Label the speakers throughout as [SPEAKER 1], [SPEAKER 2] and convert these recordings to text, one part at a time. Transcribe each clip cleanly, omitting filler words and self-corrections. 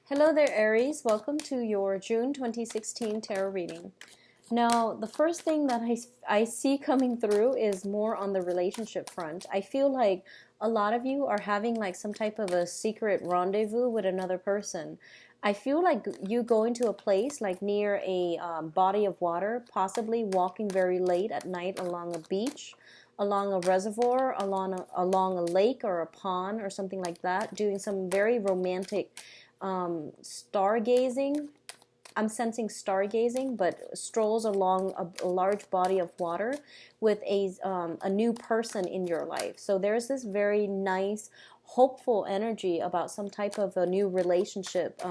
[SPEAKER 1] Hello there, Aries. Welcome to your June 2016 tarot reading. Now, the first thing that I see coming through is more on the relationship front. I feel like a lot of you are having like some type of a secret rendezvous with another person. I feel like you going to a place like near a body of water, possibly walking very late at night along a beach, along a reservoir, along a lake or a pond or something like that, doing some very romantic stargazing. I'm sensing stargazing, but strolls along a large body of water with a new person in your life. So there's this very nice, hopeful energy about some type of a new relationship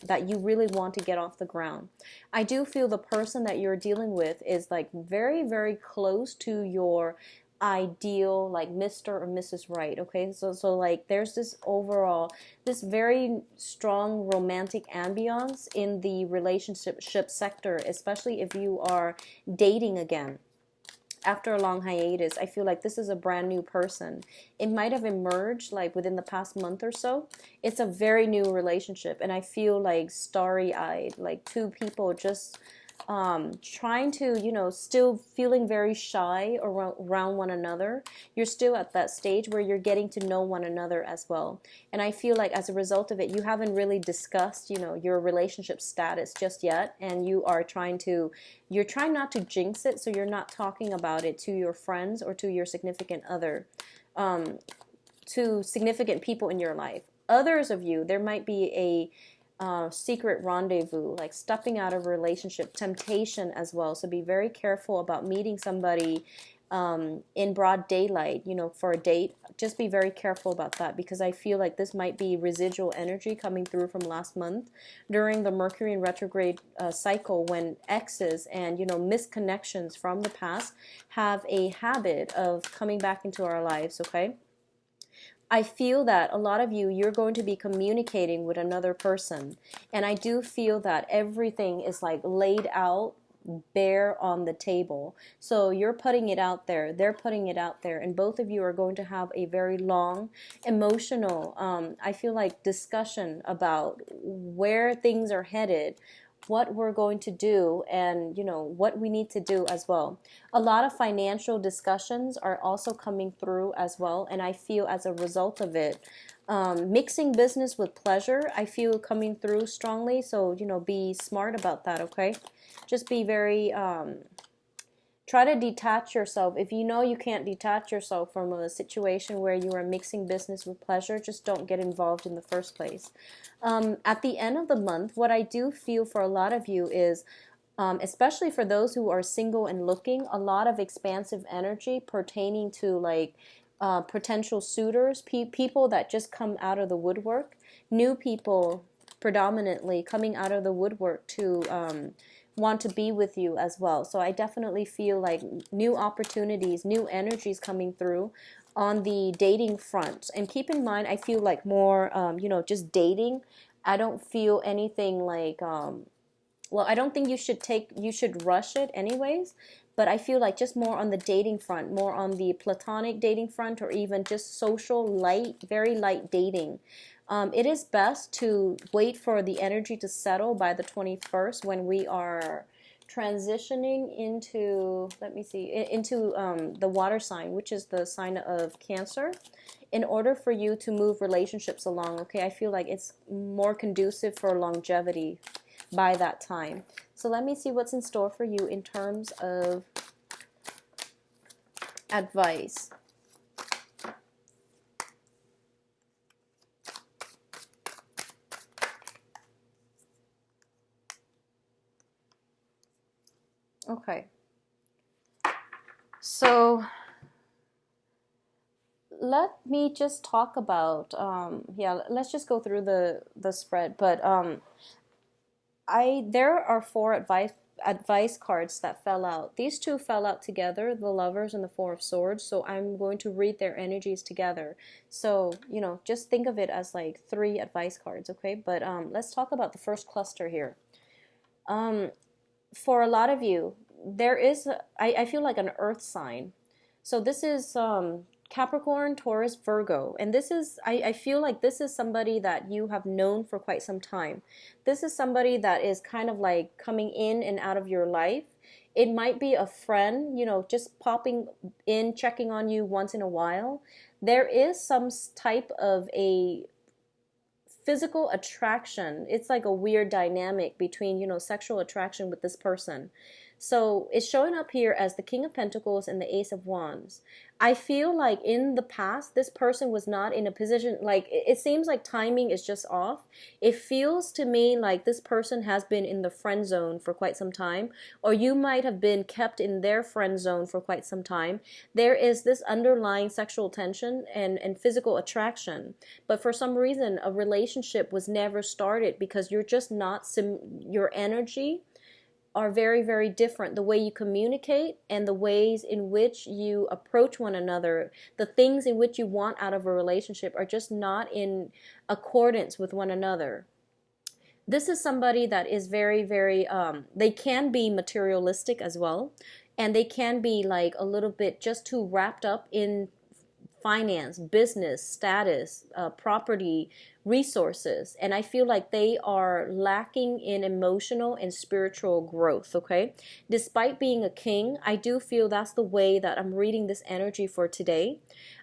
[SPEAKER 1] that you really want to get off the ground. I do feel the person that you're dealing with is like very, very close to your ideal, like Mr. or Mrs. Right. Okay, so like there's this overall, this very strong romantic ambiance in the relationship sector, especially if you are dating again after a long hiatus. I feel like this is a brand new person. It might have emerged like within the past month or so. It's a very new relationship, and I feel like starry-eyed, like two people just trying to, still feeling very shy around one another. You're still at that stage where you're getting to know one another as well. And I feel like as a result of it, you haven't really discussed, your relationship status just yet. And you're trying not to jinx it. So you're not talking about it to your friends or to your significant other, to significant people in your life. Others of you, there might be a secret rendezvous, like stepping out of a relationship, temptation as well. So be very careful about meeting somebody in broad daylight, for a date. Just be very careful about that, because I feel like this might be residual energy coming through from last month during the Mercury in retrograde cycle, when exes and, misconnections from the past have a habit of coming back into our lives, okay? I feel that a lot of you're going to be communicating with another person. And I do feel that everything is like laid out bare on the table. So you're putting it out there, they're putting it out there, and both of you are going to have a very long, emotional, I feel like discussion about where things are headed, what we're going to do, and what we need to do as well. A lot of financial discussions are also coming through as well, and I feel as a result of it, mixing business with pleasure, I feel coming through strongly. So be smart about that, okay? Just be very try to detach yourself. If you know you can't detach yourself from a situation where you are mixing business with pleasure, just don't get involved in the first place. At the end of the month, what I do feel for a lot of you is, especially for those who are single and looking, a lot of expansive energy pertaining to like potential suitors, people that just come out of the woodwork, new people predominantly coming out of the woodwork to want to be with you as well. So I definitely feel like new opportunities, new energies coming through on the dating front. And keep in mind, I feel like more, just dating. I don't feel anything like, I don't think you should rush it anyways. But I feel like just more on the dating front, more on the platonic dating front, or even just social, light, very light dating. It is best to wait for the energy to settle by the 21st, when we are transitioning into, let me see, into the water sign, which is the sign of Cancer, in order for you to move relationships along, okay? I feel like it's more conducive for longevity by that time. So let me see what's in store for you in terms of advice. Okay. So let me just talk about, let's just go through the spread. But there are four advice cards that fell out. These two fell out together, the Lovers and the Four of Swords. So I'm going to read their energies together. So just think of it as like three advice cards, okay? But let's talk about the first cluster here. For a lot of you, there is I feel like an earth sign. So this is Capricorn, Taurus, Virgo. And this is, I feel like this is somebody that you have known for quite some time. This is somebody that is kind of like coming in and out of your life. It might be a friend, just popping in, checking on you once in a while. There is some type of a physical attraction. It's like a weird dynamic between, sexual attraction with this person. So it's showing up here as the King of Pentacles and the Ace of Wands. I feel like in the past, this person was not in a position, like it seems like timing is just off. It feels to me like this person has been in the friend zone for quite some time, or you might have been kept in their friend zone for quite some time. There is this underlying sexual tension and physical attraction, but for some reason, a relationship was never started because you're just not, your energy are very, very different. The way you communicate and the ways in which you approach one another, the things in which you want out of a relationship are just not in accordance with one another. This is somebody that is very, very, they can be materialistic as well. And they can be like a little bit just too wrapped up in finance, business, status, property, resources. And I feel like they are lacking in emotional and spiritual growth, okay? Despite being a king, I do feel that's the way that I'm reading this energy for today.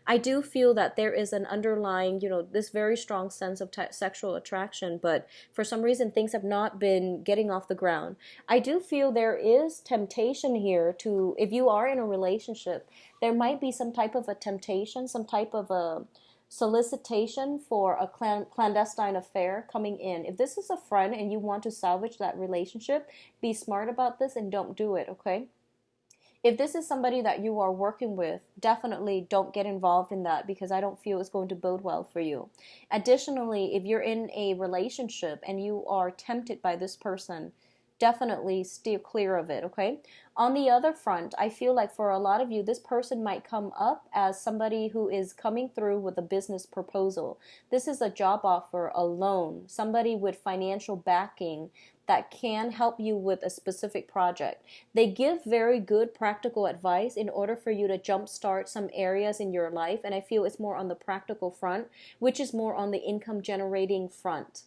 [SPEAKER 1] I do feel that there is an underlying, this very strong sense of sexual attraction, but for some reason things have not been getting off the ground. I do feel there is temptation here to, if you are in a relationship, there might be some type of a temptation, some type of a solicitation for a clandestine affair coming in. If this is a friend and you want to salvage that relationship, be smart about this and don't do it, okay? If this is somebody that you are working with, definitely don't get involved in that because I don't feel it's going to bode well for you. Additionally, if you're in a relationship and you are tempted by this person, definitely steer clear of it, okay? On the other front, I feel like for a lot of you, this person might come up as somebody who is coming through with a business proposal. This is a job offer, a loan, somebody with financial backing that can help you with a specific project. They give very good practical advice in order for you to jumpstart some areas in your life, and I feel it's more on the practical front, which is more on the income generating front.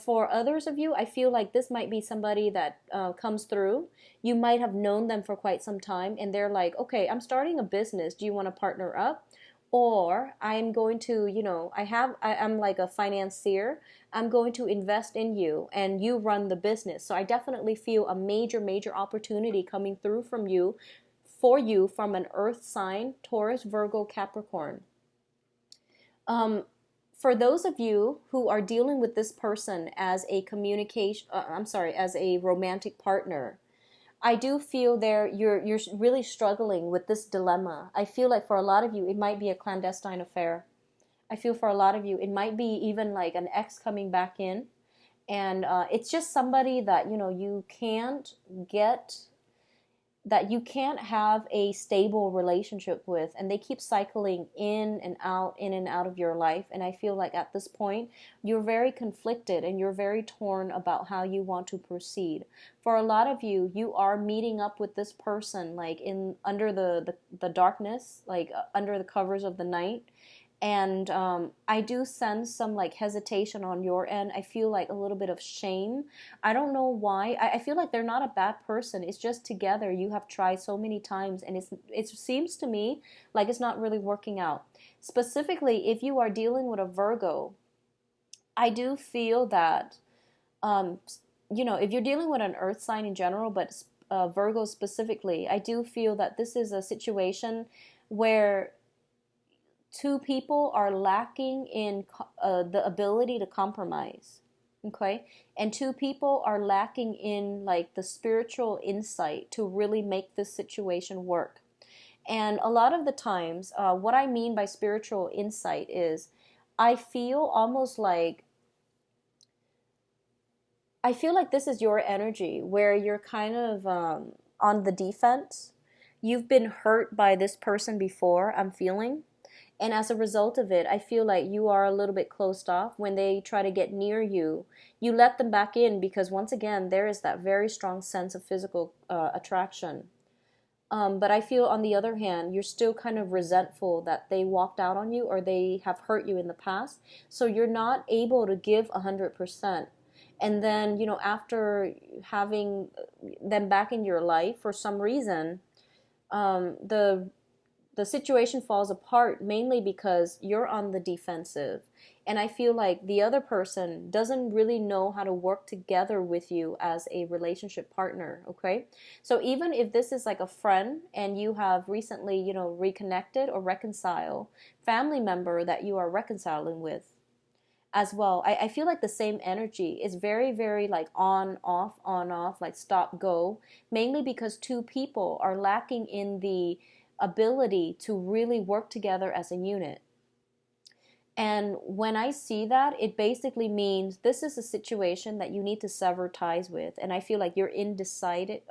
[SPEAKER 1] For others of you, I feel like this might be somebody that comes through. You might have known them for quite some time and they're like, okay, I'm starting a business. Do you want to partner up? Or I'm going to, I'm like a financier. I'm going to invest in you and you run the business. So I definitely feel a major, major opportunity coming through for you from an earth sign, Taurus, Virgo, Capricorn. For those of you who are dealing with this person as a as a romantic partner, I do feel you're really struggling with this dilemma. I feel like for a lot of you, it might be a clandestine affair. I feel for a lot of you, it might be even like an ex coming back in. And it's just somebody that, you can't get, that you can't have a stable relationship with, and they keep cycling in and out of your life. And I feel like at this point you're very conflicted and you're very torn about how you want to proceed. For a lot of you, you are meeting up with this person like in under the darkness, like under the covers of the night. And I do sense some like hesitation on your end. I feel like a little bit of shame. I don't know why. I feel like they're not a bad person. It's just together you have tried so many times and it seems to me like it's not really working out. Specifically, if you are dealing with a Virgo, I do feel that, if you're dealing with an earth sign in general, but Virgo specifically, I do feel that this is a situation where two people are lacking in the ability to compromise, okay? And two people are lacking in like the spiritual insight to really make this situation work. And a lot of the times, what I mean by spiritual insight is I feel almost like I feel like this is your energy where you're kind of on the defense. You've been hurt by this person before, I'm feeling. And as a result of it, I feel like you are a little bit closed off. When they try to get near you, you let them back in because once again, there is that very strong sense of physical attraction. But I feel on the other hand, you're still kind of resentful that they walked out on you or they have hurt you in the past. So you're not able to give 100%. And then, after having them back in your life for some reason, the situation falls apart mainly because you're on the defensive. And I feel like the other person doesn't really know how to work together with you as a relationship partner, okay? So even if this is like a friend and you have recently, reconnected or reconciled, family member that you are reconciling with as well, I feel like the same energy is very, very like on, off, like stop, go, mainly because two people are lacking in the ability to really work together as a unit. And when I see that, it basically means this is a situation that you need to sever ties with. And I feel like you're indecisive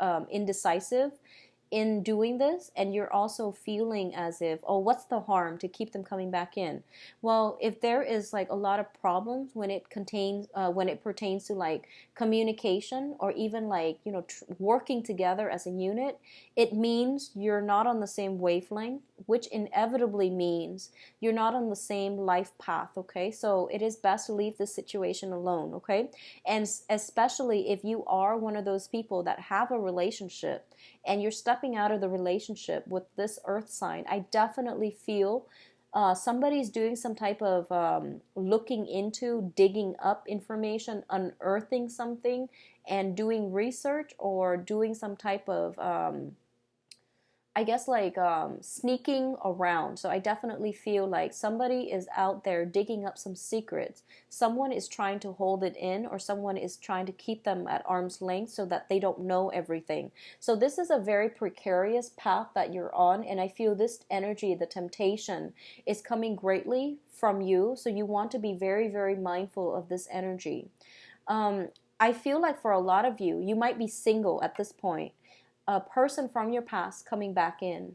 [SPEAKER 1] in doing this, and you're also feeling as if, oh, what's the harm to keep them coming back in? Well, if there is like a lot of problems when it pertains to like communication or even like working together as a unit, it means you're not on the same wavelength, which inevitably means you're not on the same life path. Okay, so it is best to leave this situation alone. Okay, and especially if you are one of those people that have a relationship and you're stepping out of the relationship with this earth sign, I definitely feel somebody's doing some type of looking into, digging up information, unearthing something, and doing research or doing some type of I guess like sneaking around. So I definitely feel like somebody is out there digging up some secrets. Someone is trying to hold it in, or someone is trying to keep them at arm's length so that they don't know everything. So this is a very precarious path that you're on, and I feel this energy, the temptation, is coming greatly from you. So you want to be very, very mindful of this energy. I feel like for a lot of you, you might be single at this point, a person from your past coming back in,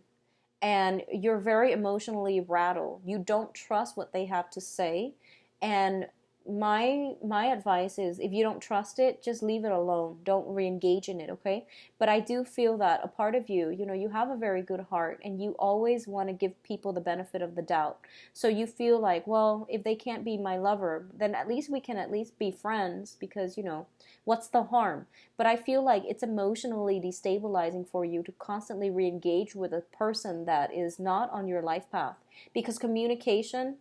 [SPEAKER 1] and you're very emotionally rattled. You don't trust what they have to say, and my advice is, if you don't trust it, just leave it alone. Don't re-engage in it, okay? But I do feel that a part of you, you have a very good heart, and you always want to give people the benefit of the doubt. So you feel like, well, if they can't be my lover, then at least we can at least be friends, because what's the harm? But I feel like it's emotionally destabilizing for you to constantly re-engage with a person that is not on your life path, because communication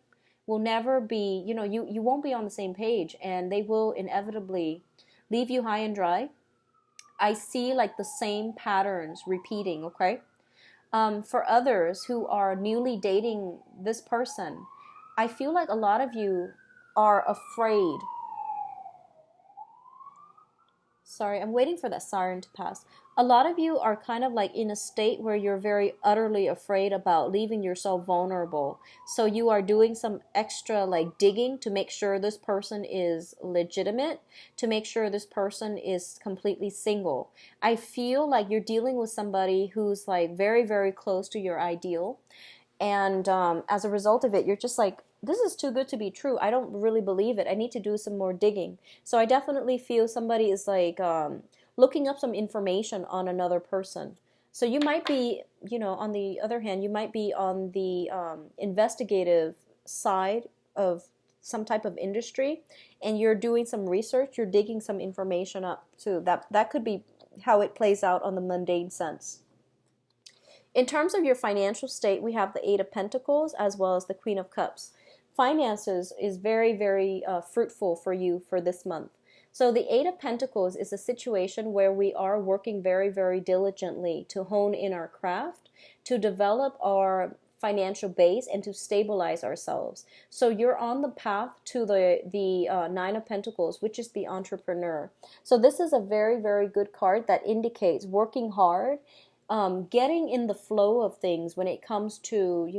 [SPEAKER 1] will never be, you won't be on the same page, and they will inevitably leave you high and dry. I see like the same patterns repeating, okay? For others who are newly dating this person, I feel like a lot of you are afraid. Sorry, I'm waiting for that siren to pass. A lot of you are kind of like in a state where you're very utterly afraid about leaving yourself vulnerable. So you are doing some extra like digging to make sure this person is legitimate, to make sure this person is completely single. I feel like you're dealing with somebody who's like very, very close to your ideal. And as a result of it, you're just like, this is too good to be true. I don't really believe it. I need to do some more digging. So I definitely feel somebody is like looking up some information on another person. So you might be, on the other hand, you might be on the investigative side of some type of industry, and you're doing some research, you're digging some information up too. That could be how it plays out on the mundane sense. In terms of your financial state, we have the Eight of Pentacles as well as the Queen of Cups. Finances is very, very fruitful for you for this month. So the Eight of Pentacles is a situation where we are working very, very diligently to hone in our craft, to develop our financial base, and to stabilize ourselves. So you're on the path to the Nine of Pentacles, which is the entrepreneur. So this is a very, very good card that indicates working hard, getting in the flow of things when it comes to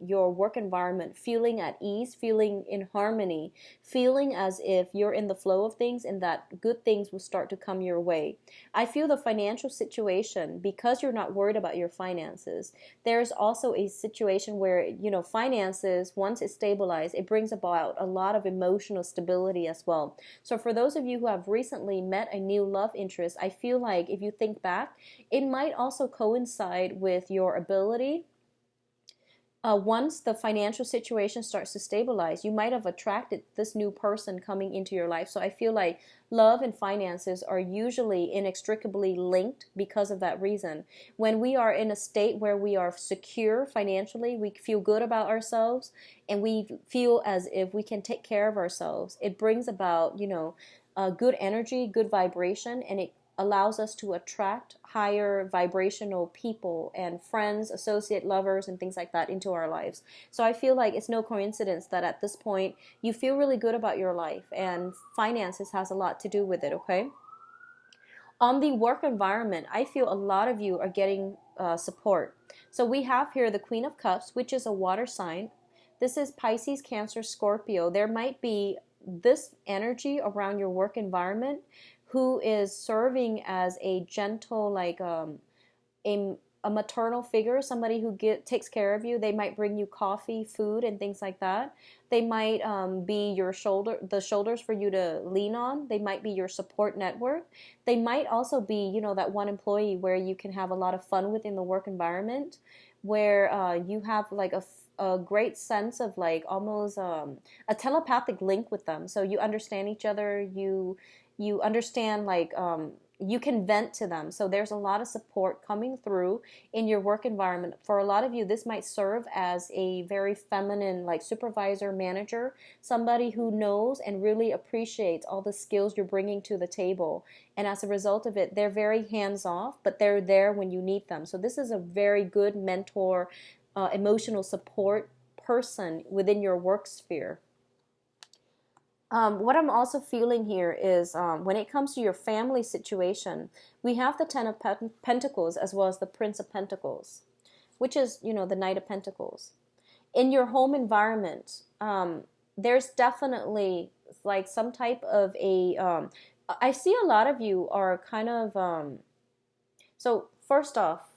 [SPEAKER 1] your work environment, feeling at ease, feeling in harmony, feeling as if you're in the flow of things and that good things will start to come your way. I feel the financial situation, because you're not worried about your finances, there's also a situation where finances, once it's stabilized, it brings about a lot of emotional stability as well. So for those of you who have recently met a new love interest, I feel like if you think back, it might also coincide with your ability. Once the financial situation starts to stabilize, you might have attracted this new person coming into your life. So I feel like love and finances are usually inextricably linked because of that reason. When we are in a state where we are secure financially, we feel good about ourselves, and we feel as if we can take care of ourselves, it brings about, good energy, good vibration, and it allows us to attract higher vibrational people and friends, associate lovers, and things like that into our lives. So I feel like it's no coincidence that at this point you feel really good about your life, and finances has a lot to do with it, okay? On the work environment, I feel a lot of you are getting support. So we have here the Queen of Cups, which is a water sign. This is Pisces, Cancer, Scorpio. There might be this energy around your work environment who is serving as a gentle, like a, a maternal figure, somebody who takes care of you. They might bring you coffee, food, and things like that. They might be the shoulders for you to lean on. They might be your support network. They might also be, that one employee where you can have a lot of fun within the work environment, where you have like a great sense of like almost a telepathic link with them. So you understand each other. You understand like you can vent to them. So there's a lot of support coming through in your work environment. For a lot of you, this might serve as a very feminine, like supervisor, manager, somebody who knows and really appreciates all the skills you're bringing to the table. And as a result of it, they're very hands off, but they're there when you need them. So this is a very good mentor, emotional support person within your work sphere. What I'm also feeling here is when it comes to your family situation, we have the Ten of Pentacles as well as the Prince of Pentacles, which is, the Knight of Pentacles. In your home environment, there's definitely like some type of I see a lot of you are kind of, so first off,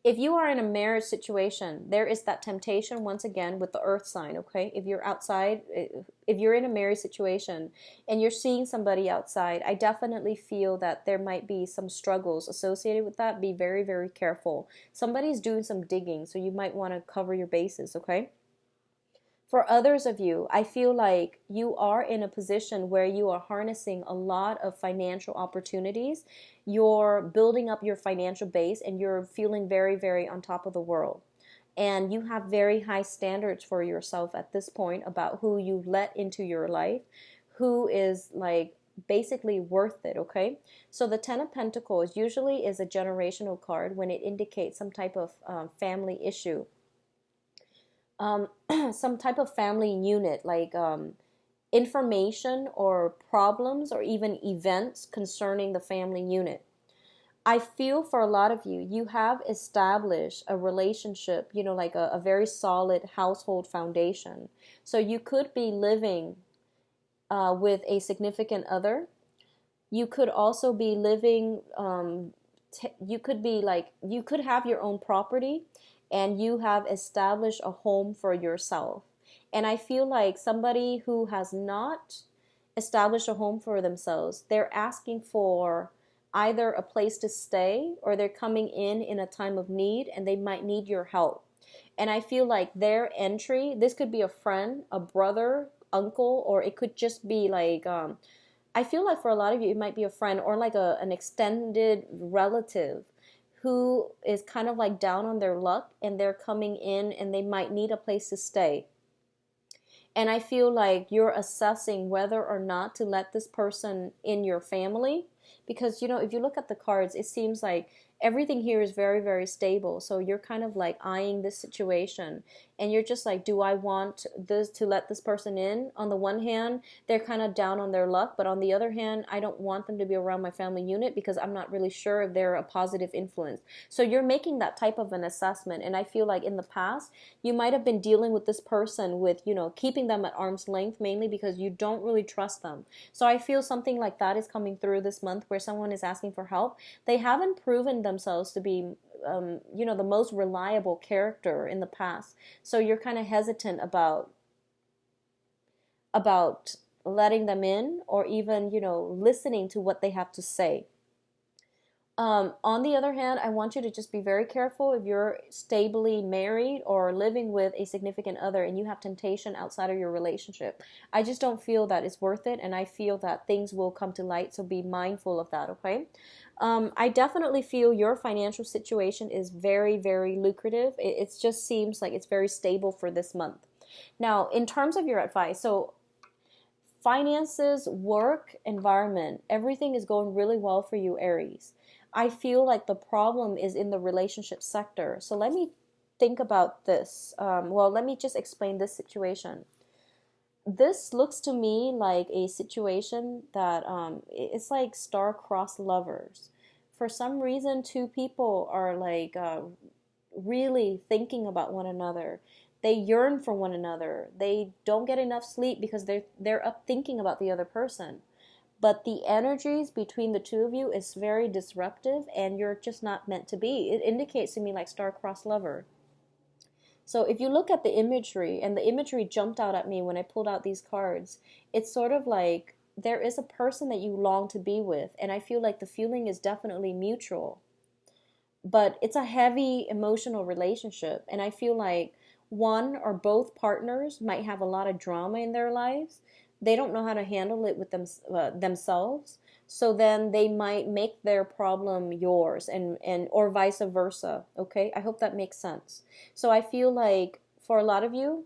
[SPEAKER 1] if you are in a marriage situation, there is that temptation once again with the earth sign, okay? If you're outside, if you're in a marriage situation and you're seeing somebody outside, I definitely feel that there might be some struggles associated with that. Be very, very careful. Somebody's doing some digging, so you might want to cover your bases, okay? For others of you, I feel like you are in a position where you are harnessing a lot of financial opportunities. You're building up your financial base and you're feeling very, very on top of the world. And you have very high standards for yourself at this point about who you let into your life, who is like basically worth it, okay? So the Ten of Pentacles usually is a generational card when it indicates some type of family issue. Some type of family unit, like information or problems or even events concerning the family unit. I feel for a lot of you, you have established a relationship, like a very solid household foundation. So you could be living with a significant other. You could also be living, you could have your own property and you have established a home for yourself. And I feel like somebody who has not established a home for themselves, they're asking for either a place to stay or they're coming in a time of need and they might need your help. And I feel like their entry, this could be a friend, a brother, uncle, or it could just be like, I feel like for a lot of you, it might be a friend or like an extended relative who is kind of like down on their luck and they're coming in and they might need a place to stay. And I feel like you're assessing whether or not to let this person in your family. Because, if you look at the cards, it seems like everything here is very, very stable. So you're kind of like eyeing this situation. And you're just like, do I want this to let this person in? On the one hand, they're kind of down on their luck. But on the other hand, I don't want them to be around my family unit because I'm not really sure if they're a positive influence. So you're making that type of an assessment. And I feel like in the past, you might have been dealing with this person with, keeping them at arm's length, mainly because you don't really trust them. So I feel something like that is coming through this month where someone is asking for help. They haven't proven themselves to be the most reliable character in the past. So you're kind of hesitant about letting them in or even, listening to what they have to say. On the other hand, I want you to just be very careful if you're stably married or living with a significant other and you have temptation outside of your relationship. I just don't feel that it's worth it, and I feel that things will come to light, so be mindful of that, okay? I definitely feel your financial situation is very, very lucrative. It just seems like it's very stable for this month. Now, in terms of your advice, so finances, work, environment, everything is going really well for you, Aries. I feel like the problem is in the relationship sector. So let me think about this. Well, let me just explain this situation. This looks to me like a situation that it's like star-crossed lovers. For some reason, two people are like really thinking about one another. They yearn for one another. They don't get enough sleep because they're up thinking about the other person. But the energies between the two of you is very disruptive, and you're just not meant to be. It indicates to me like star-crossed lover. So if you look at the imagery, and the imagery jumped out at me when I pulled out these cards, it's sort of like there is a person that you long to be with, and I feel like the feeling is definitely mutual, but it's a heavy emotional relationship, and I feel like one or both partners might have a lot of drama in their lives. They don't know how to handle it with themselves, so then they might make their problem yours, and or vice versa. Okay, I hope that makes sense. So I feel like for a lot of you,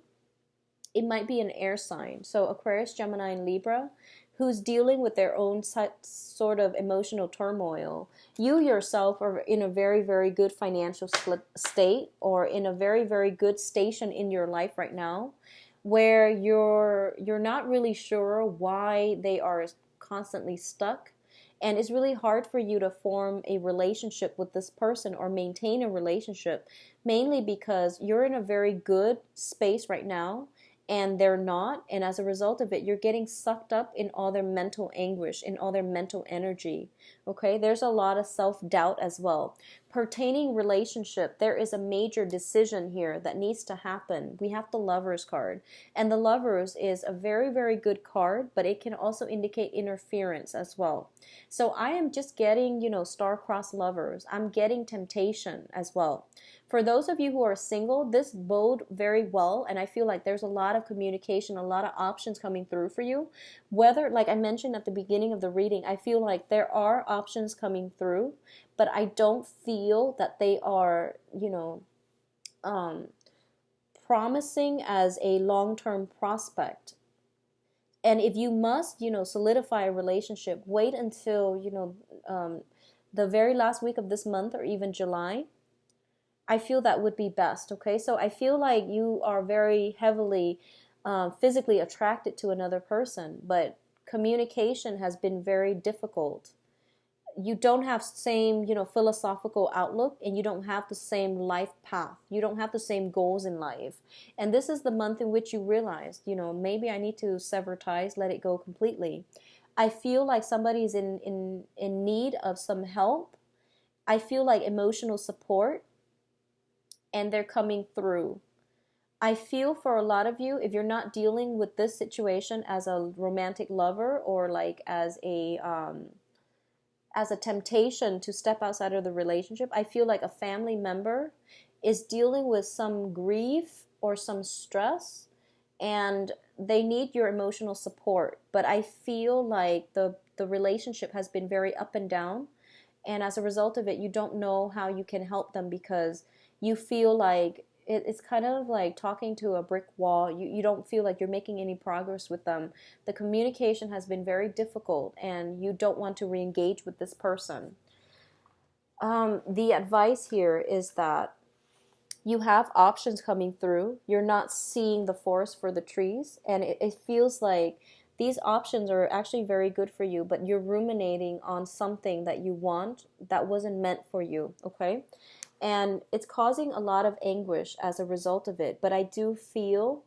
[SPEAKER 1] it might be an air sign, so Aquarius, Gemini, and Libra, who's dealing with their own sort of emotional turmoil. You yourself are in a very, very good financial state, or in a very, very good station in your life right now, where you're not really sure why they are constantly stuck, and it's really hard for you to form a relationship with this person or maintain a relationship, mainly because you're in a very good space right now and they're not, and as a result of it you're getting sucked up in all their mental anguish, in all their mental energy. Okay, there's a lot of self-doubt as well pertaining relationship. There is a major decision here that needs to happen. We have the Lovers card, and the Lovers is a very, very good card, but it can also indicate interference as well. So I am just getting, star-crossed lovers. I'm getting temptation as well. For those of you who are single, this bode very well, and I feel like there's a lot of communication, a lot of options coming through for you. Whether, like I mentioned at the beginning of the reading, I feel like there are options coming through, but I don't feel that they are, um, promising as a long-term prospect. And if you must, solidify a relationship, wait until, the very last week of this month or even July. I feel that would be best. Okay, so I feel like you are very heavily physically attracted to another person, but communication has been very difficult. You don't have same, philosophical outlook, and you don't have the same life path. You don't have the same goals in life. And this is the month in which you realize, maybe I need to sever ties, let it go completely. I feel like somebody's in need of some help. I feel like emotional support, and they're coming through. I feel for a lot of you, if you're not dealing with this situation as a romantic lover, or like as a temptation to step outside of the relationship, I feel like a family member is dealing with some grief or some stress, and they need your emotional support. But I feel like the relationship has been very up and down, and as a result of it, you don't know how you can help them, because you feel like it's kind of like talking to a brick wall. You don't feel like you're making any progress with them. The communication has been very difficult, and you don't want to re-engage with this person. The advice here is that you have options coming through. You're not seeing the forest for the trees, and it feels like these options are actually very good for you, but you're ruminating on something that you want that wasn't meant for you, okay? And it's causing a lot of anguish as a result of it. But I do feel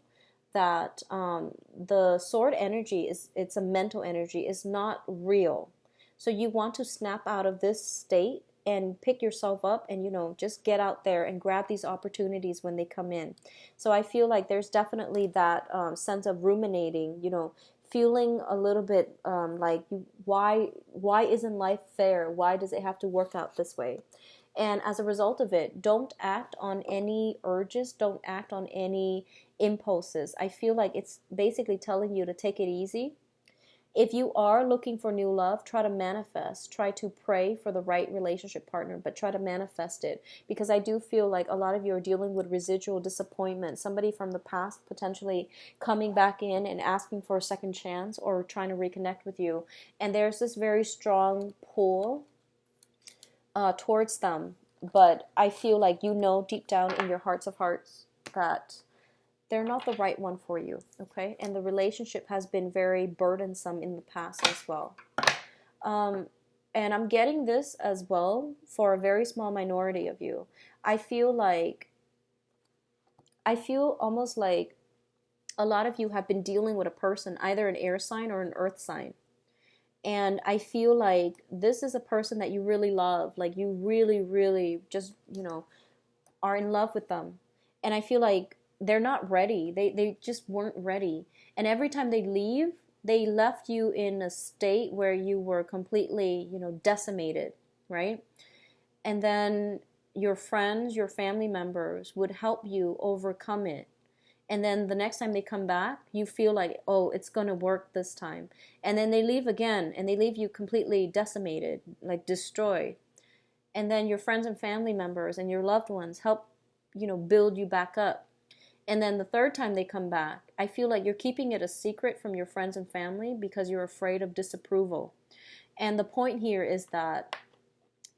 [SPEAKER 1] that the sword energy it's a mental energy, is not real. So you want to snap out of this state and pick yourself up, and just get out there and grab these opportunities when they come in. So I feel like there's definitely that sense of ruminating, feeling a little bit like, why isn't life fair? Why does it have to work out this way? And as a result of it, don't act on any urges, don't act on any impulses. I feel like it's basically telling you to take it easy. If you are looking for new love, try to manifest. Try to pray for the right relationship partner, but try to manifest it. Because I do feel like a lot of you are dealing with residual disappointment. Somebody from the past potentially coming back in and asking for a second chance or trying to reconnect with you. And there's this very strong pull towards them. But I feel like you know deep down in your hearts of hearts that they're not the right one for you, okay? And the relationship has been very burdensome in the past as well. Um, and I'm getting this as well for a very small minority of you. I feel almost like a lot of you have been dealing with a person, either an air sign or an earth sign. And I feel like this is a person that you really love. Like you really, really just, are in love with them. And I feel like they're not ready. They just weren't ready. And every time they leave, they left you in a state where you were completely, decimated, right? And then your friends, your family members would help you overcome it. And then the next time they come back, you feel like, oh, it's going to work this time. And then they leave again, and they leave you completely decimated, like destroyed. And then your friends and family members and your loved ones help, build you back up. And then the third time they come back, I feel like you're keeping it a secret from your friends and family because you're afraid of disapproval. And the point here is that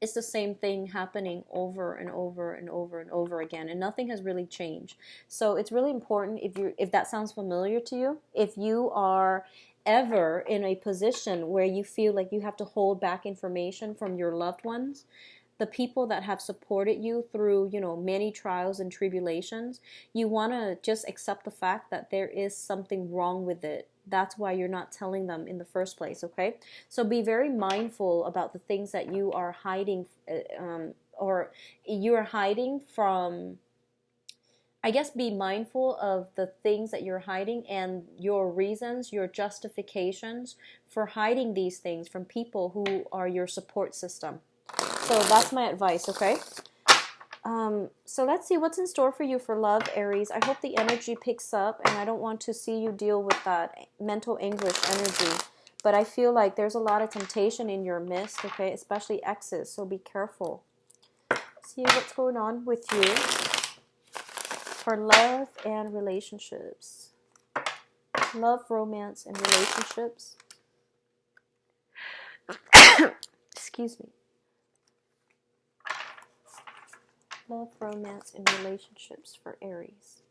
[SPEAKER 1] it's the same thing happening over and over and over and over again, and nothing has really changed. So it's really important, if that sounds familiar to you, if you are ever in a position where you feel like you have to hold back information from your loved ones, the people that have supported you through, many trials and tribulations, you want to just accept the fact that there is something wrong with it. That's why you're not telling them in the first place, okay? So be very mindful about the things that you are hiding, or you're hiding from. I guess be mindful of the things that you're hiding and your reasons, your justifications for hiding these things from people who are your support system. So that's my advice, okay? So let's see what's in store for you for love, Aries. I hope the energy picks up, and I don't want to see you deal with that mental anguish energy. But I feel like there's a lot of temptation in your midst, okay? Especially exes, so be careful. See what's going on with you for love and relationships. Love, romance, and relationships. Excuse me. Love, romance, and relationships for Aries.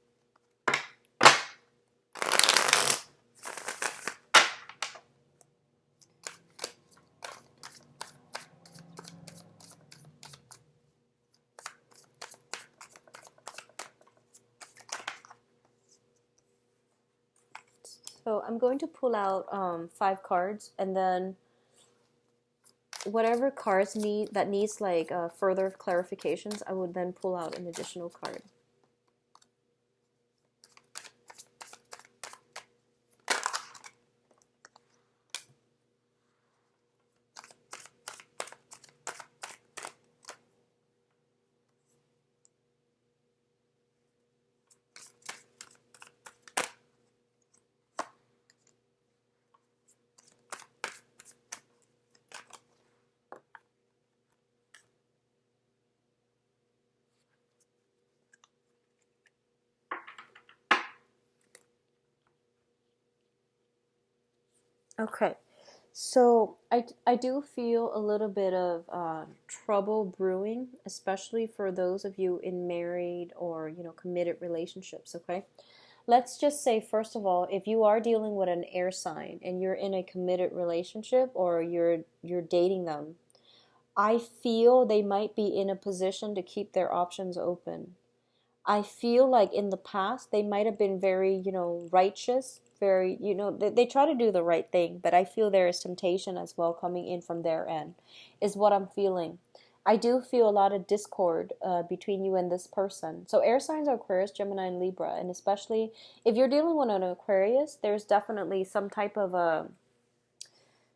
[SPEAKER 1] So I'm going to pull out 5 cards, and then whatever cards needs like further clarifications, I would then pull out an additional card. Okay, so I do feel a little bit of trouble brewing, especially for those of you in married or committed relationships. Okay, let's just say first of all, if you are dealing with an air sign and you're in a committed relationship or you're dating them, I feel they might be in a position to keep their options open. I feel like in the past they might have been very, righteous, very, they try to do the right thing, but I feel there is temptation as well coming in from their end, is what I'm feeling. I do feel a lot of discord between you and this person. So air signs are Aquarius, Gemini, and Libra, and especially if you're dealing with an Aquarius, there's definitely some type of a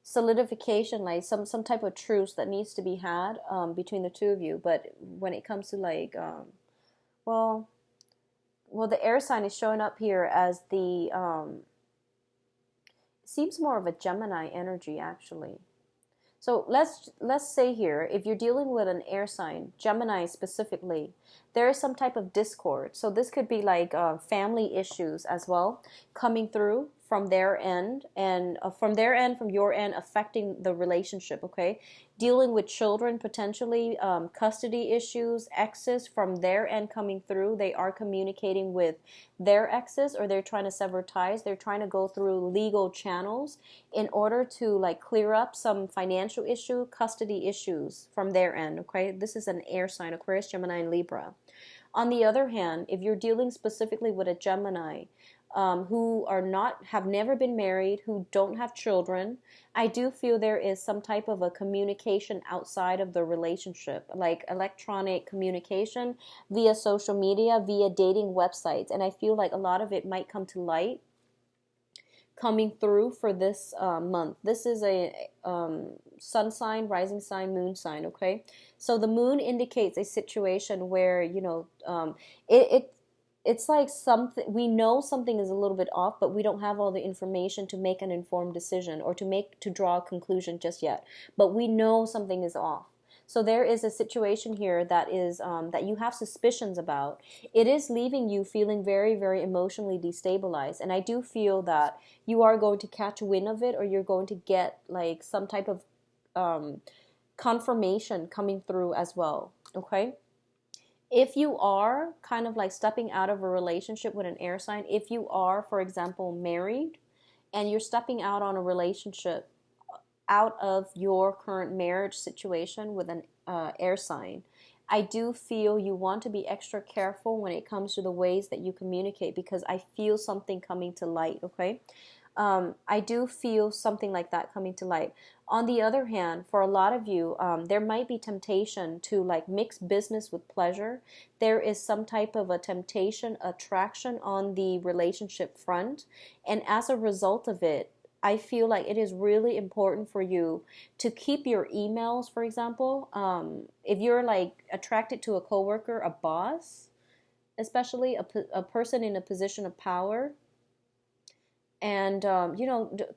[SPEAKER 1] solidification, like some type of truce that needs to be had between the two of you. But when it comes to like, well, well, the air sign is showing up here as the seems more of a Gemini energy actually. So let's say here, if you're dealing with an air sign, Gemini specifically, there is some type of discord. So this could be like family issues as well coming through from their end, and from their end, from your end, affecting the relationship. Okay, dealing with children potentially, custody issues, exes from their end coming through. They are communicating with their exes, or they're trying to sever ties. They're trying to go through legal channels in order to like clear up some financial issue, custody issues from their end. Okay, this is an air sign, Aquarius, Gemini, and Libra. On the other hand, if you're dealing specifically with a Gemini, who are not, have never been married, who don't have children, I do feel there is some type of a communication outside of the relationship, like electronic communication via social media, via dating websites. And I feel like a lot of it might come to light coming through for this month. This is a sun sign, rising sign, moon sign, okay? So the moon indicates a situation where, it's like something, we know something is a little bit off, but we don't have all the information to make an informed decision or to draw a conclusion just yet. But we know something is off. So there is a situation here that is that you have suspicions about. It is leaving you feeling very, very emotionally destabilized. And I do feel that you are going to catch wind of it, or you're going to get like some type of confirmation coming through as well. Okay? If you are kind of like stepping out of a relationship with an air sign, if you are, for example, married and you're stepping out on a relationship out of your current marriage situation with an air sign, I do feel you want to be extra careful when it comes to the ways that you communicate, because I feel something coming to light, okay? I do feel something like that coming to light. On the other hand, for a lot of you, there might be temptation to like mix business with pleasure. There is some type of a temptation, attraction on the relationship front. And as a result of it, I feel like it is really important for you to keep your emails, for example. If you're like attracted to a coworker, a boss, especially a person in a position of power, and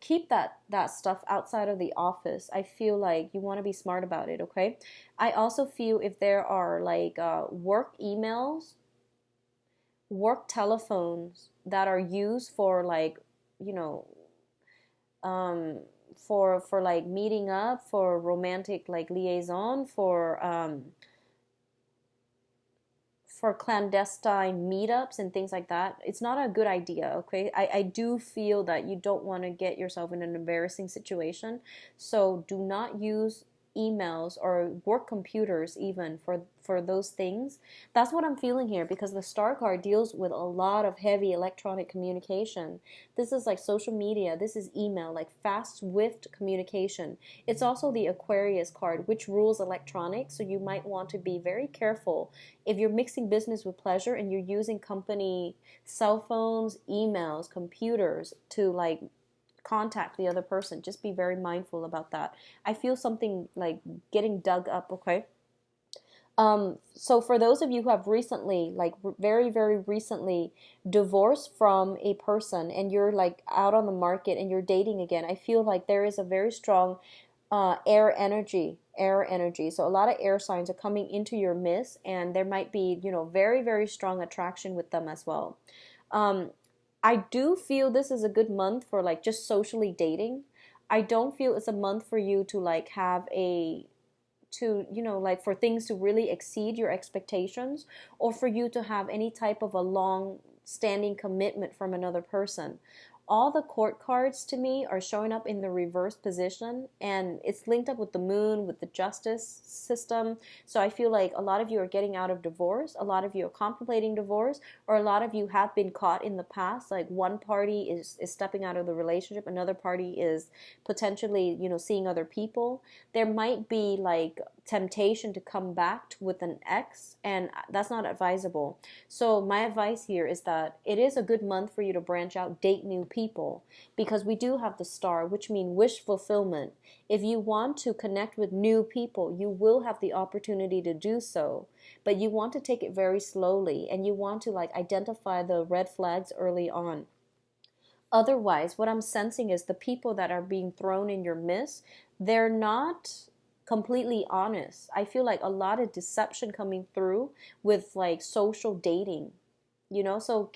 [SPEAKER 1] keep that stuff outside of the office. I feel like you want to be smart about it, okay? I also feel if there are like work emails, work telephones that are used for like, you know, for like meeting up, for romantic like liaison, for clandestine meetups and things like that, it's not a good idea, okay? I do feel that you don't want to get yourself in an embarrassing situation. So do not use emails or work computers even for those things. That's what I'm feeling here, because the star card deals with a lot of heavy electronic communication. This is like social media, this is email, like fast, swift communication. It's also the Aquarius card, which rules electronics, so you might want to be very careful if you're mixing business with pleasure and you're using company cell phones, emails, computers to like contact the other person. Just be very mindful about that. I feel something like getting dug up, okay? So for those of you who have recently, like very, very recently divorced from a person and you're like out on the market and you're dating again, I feel like there is a very strong air energy. So a lot of air signs are coming into your midst, and there might be, very, very strong attraction with them as well. I do feel this is a good month for like just socially dating. I don't feel it's a month for you to like have like for things to really exceed your expectations, or for you to have any type of a long standing commitment from another person. all the court cards to me are showing up in the reverse position, and it's linked up with the moon, with the justice system. So I feel like a lot of you are getting out of divorce, a lot of you are contemplating divorce, or a lot of you have been caught in the past. Like one party is stepping out of the relationship, another party is potentially, seeing other people. There might be like temptation to come back with an ex, and that's not advisable. So my advice here is that it is a good month for you to branch out, date new people, because we do have the star, which means wish fulfillment. If you want to connect with new people, you will have the opportunity to do so, but you want to take it very slowly, and you want to like identify the red flags early on. Otherwise, what I'm sensing is the people that are being thrown in your midst, they're not completely honest. I feel like a lot of deception coming through with like social dating. So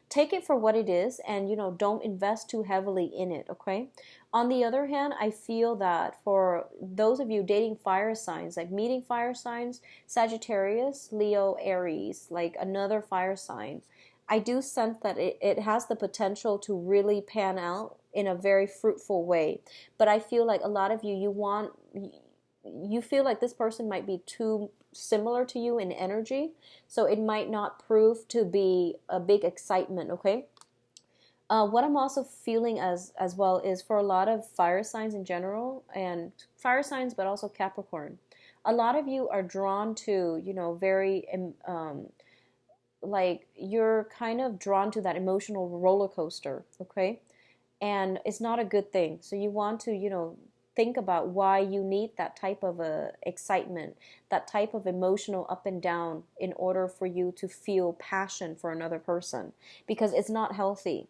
[SPEAKER 1] take it for what it is, and don't invest too heavily in it, okay? On the other hand, I feel that for those of you dating fire signs, like meeting fire signs, Sagittarius, Leo, Aries, like another fire sign, I do sense that it has the potential to really pan out in a very fruitful way. But I feel like a lot of you feel like this person might be too similar to you in energy, so it might not prove to be a big excitement, okay? What I'm also feeling as well is for a lot of fire signs in general, and fire signs, but also Capricorn, a lot of you are drawn to, very like you're kind of drawn to that emotional roller coaster, okay? And it's not a good thing. So you want to, think about why you need that type of excitement, that type of emotional up and down in order for you to feel passion for another person, because it's not healthy.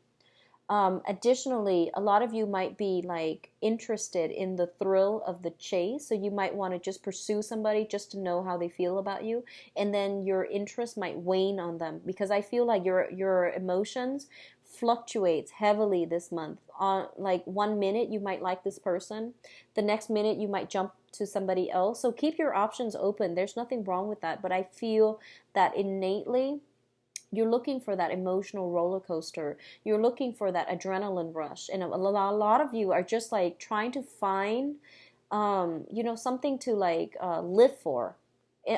[SPEAKER 1] Additionally, a lot of you might be like interested in the thrill of the chase. So you might want to just pursue somebody just to know how they feel about you. And then your interest might wane on them, because I feel like your emotions fluctuates heavily this month. On like 1 minute you might like this person, the next minute you might jump to somebody else. So keep your options open. There's nothing wrong with that. But I feel that innately you're looking for that emotional roller coaster. You're looking for that adrenaline rush. And a lot of you are just like trying to find, something to like live for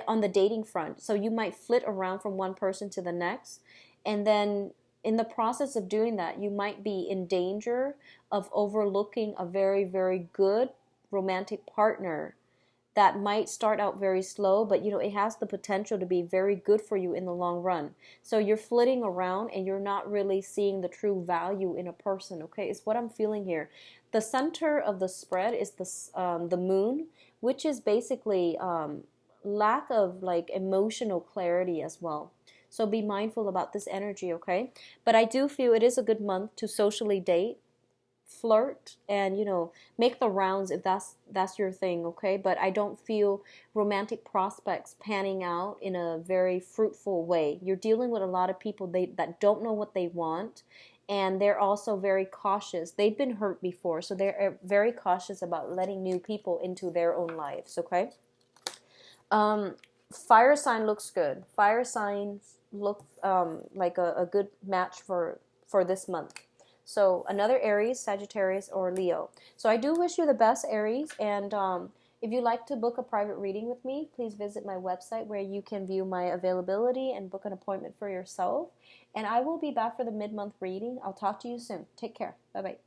[SPEAKER 1] on the dating front. So you might flit around from one person to the next. And then in the process of doing that, you might be in danger of overlooking a very, very good romantic partner that might start out very slow, but it has the potential to be very good for you in the long run. So you're flitting around and you're not really seeing the true value in a person, okay? It's what I'm feeling here. The center of the spread is the moon, which is basically lack of like emotional clarity as well. So be mindful about this energy, okay? But I do feel it is a good month to socially date, flirt, and make the rounds if that's your thing, okay? But I don't feel romantic prospects panning out in a very fruitful way. You're dealing with a lot of people that don't know what they want, and they're also very cautious. They've been hurt before, so they're very cautious about letting new people into their own lives, okay? um Fire sign looks good. Fire signs look like a good match for this month. So another Aries, Sagittarius, or Leo. So I do wish you the best, Aries. And if you'd like to book a private reading with me, please visit my website where you can view my availability and book an appointment for yourself. And I will be back for the mid-month reading. I'll talk to you soon. Take care. Bye-bye.